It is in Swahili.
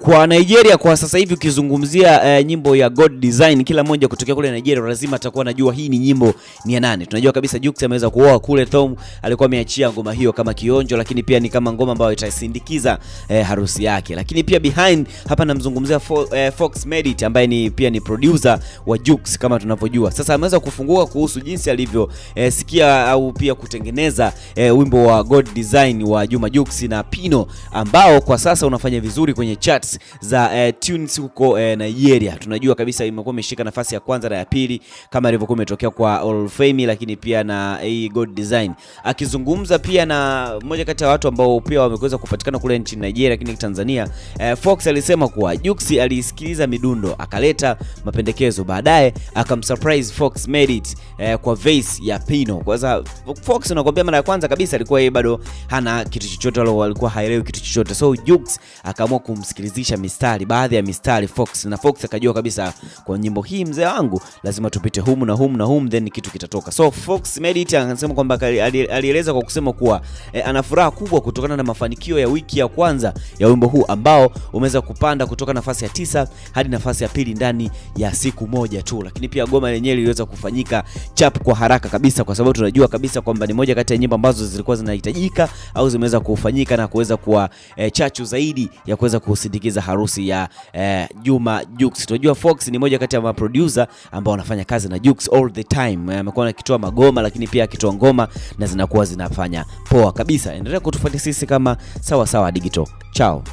Kwa Nigeria kwa sasa hivi ukizungumzia nyimbo ya God Design, kila mmoja kutokea kule Nigeria lazima atakuwa anajua hii ni nyimbo ni ya nani. Tunajua kabisa Jux ameweza kuoa kule Tom, alikuwa ameachia ngoma hiyo kama kionjo, lakini pia ni kama ngoma ambayo itasindikiza harusi yake. Lakini pia behind hapa namzungumzia Fox Medit ambaye ni producer wa Jux kama tunavyojua. Sasa ameweza kufunguka kuhusu jinsi alivyo sikia au pia kutengeneza wimbo wa God Design wa Juma Jux na Pino ambao kwa sasa unafanya vizuri kwenye charts za tunes huko Nigeria. Tunajua kabisa imekuwa imeshika nafasi ya kwanza na ya pili kama ilivyokuwa imetokea kwa Olufemi, lakini pia na God Design. Akizungumza pia na mmoja kati ya watu ambao pia wameweza kupatikana kule nchini Nigeria lakini Tanzania, Fox alisema kuwa Jux alisikiliza midundo akaleta mapendekezo, baadaye akamsurprise Fox Medit kwa verse ya Pino. Kwa sababu Fox anakuambia mara ya kwanza kabisa alikuwa yeye bado hana kitu chochote, alikuwa haelewi kitu chochote, so Jux akaamua kumsikilizisha mistari, baadhi ya mistari Fox, na Fox akajua kabisa kwa nyimbo hii mzee wangu lazima tupite humu na humu na humu then kitu kitatoka. So Fox Medit anasema kwamba alieleza kwa kusema kuwa ana furaha kubwa kutokana na mafanikio ya wiki ya kwanza ya wimbo huu ambao umeweza kupanda kutoka nafasi ya 9 hadi nafasi ya 2 ndani ya siku moja tu. Lakini pia goma lenyewe liliweza kufanyika chap kwa haraka kabisa, kwa sababu tunajua kabisa kwamba ni moja kati ya nyimbo ambazo zilikuwa zinahitajika au zimeweza kufanyika na kuweza kuwa chachu zaidi ya kuweza kusindikiza harusi ya Juma Jux. Tunajua Fox ni moja kati ya producer ambao wanafanya kazi na Jux all the time. Amekuwa akitoa magoma lakini pia akitoa ngoma na zinakuwa zinafanya poa kabisa. Endelea kutufuatilia sisi kama Sawa Sawa Digital. Ciao.